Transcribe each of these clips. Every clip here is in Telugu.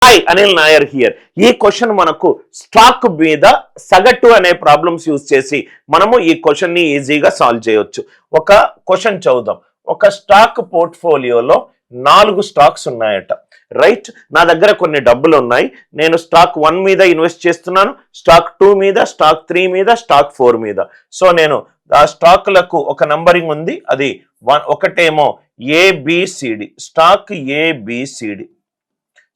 Hi Anil Nair here. ఈ క్వశ్చన్ మనకు స్టాక్ మీద సగటు అనే ప్రాబ్లమ్స్ యూజ్ చేసి మనము ఈ క్వశ్చన్ ని ఈజీగా సాల్వ్ చేయొచ్చు. ఒక క్వశ్చన్ చదువుదాం. ఒక స్టాక్ పోర్ట్ఫోలియోలో 4 స్టాక్స్ ఉన్నాయట. రైట్, నా దగ్గర కొన్ని డబ్బులు ఉన్నాయి. నేను స్టాక్ 1 మీద ఇన్వెస్ట్ చేస్తున్నాను, స్టాక్ 2 మీద, స్టాక్ 3 మీద, స్టాక్ 4 మీద. సో నేను ఆ స్టాక్లకు ఒక నంబరింగ్ ఉంది, అది ఒకటేమో ఏబిసిడి, స్టాక్ ఏబిసిడి.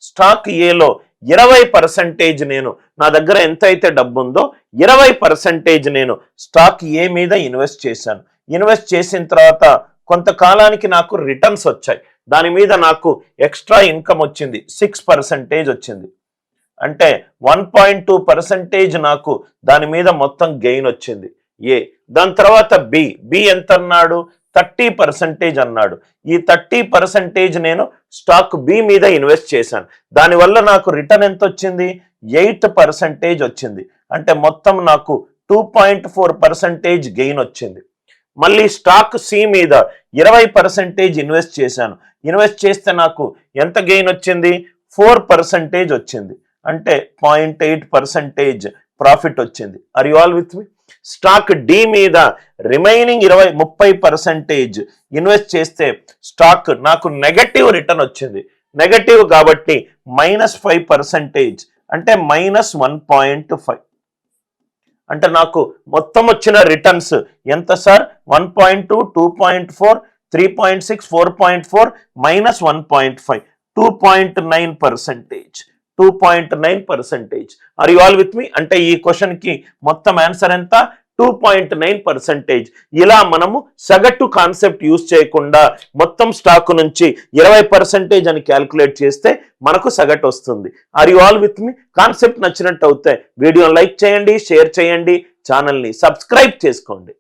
స్టాక్ ఏలో 20% నేను, నా దగ్గర ఎంత అయితే డబ్బు ఉందో 20% నేను స్టాక్ ఏ మీద ఇన్వెస్ట్ చేశాను. ఇన్వెస్ట్ చేసిన తర్వాత కొంతకాలానికి నాకు రిటర్న్స్ వచ్చాయి. దాని మీద నాకు ఎక్స్ట్రా ఇన్కమ్ వచ్చింది, 6% వచ్చింది. అంటే 1.2% నాకు దాని మీద మొత్తం గెయిన్ వచ్చింది ఏ. దాని తర్వాత బి ఎంత అన్నాడు? 30% అన్నాడు. ఈ 30% నేను స్టాక్ బి మీద ఇన్వెస్ట్ చేశాను. దానివల్ల నాకు రిటర్న్ ఎంత వచ్చింది? 8% వచ్చింది. అంటే మొత్తం నాకు 2.4% గెయిన్ వచ్చింది. మళ్ళీ స్టాక్ సి మీద 20% ఇన్వెస్ట్ చేశాను. ఇన్వెస్ట్ చేస్తే నాకు ఎంత గెయిన్ వచ్చింది? 4% వచ్చింది. అంటే 0.8% ప్రాఫిట్ వచ్చింది. Are you all with me? Stock D మీద రిమైనింగ్ 30% ఇన్వెస్ట్ చేస్తే స్టాక్ నాకు నెగటివ్ రిటర్న్ వచ్చింది. నెగటివ్ కాబట్టి -5%, అంటే -1.5. అంటే నాకు మొత్తం వచ్చిన రిటర్న్స్ ఎంత సార్? 1.2, 2.4, 3.6, 4.4, -1.5, 2.9%. 2.9%. Are you all with me? అంటే ఈ క్వశ్చన్ కి మొత్తం ఆన్సర్ ఎంత? 2.9%. ఇలా మనము సగటు కాన్సెప్ట్ యూజ్ చేయకుండా మొత్తం స్టాక్ నుంచి 20% అని క్యాల్కులేట్ చేస్తే మనకు సగటు వస్తుంది. Are you all with me? Concept నచ్చినట్టు అవుతే వీడియోని లైక్ చేయండి, షేర్ చేయండి, ఛానల్ని సబ్స్క్రైబ్ చేసుకోండి.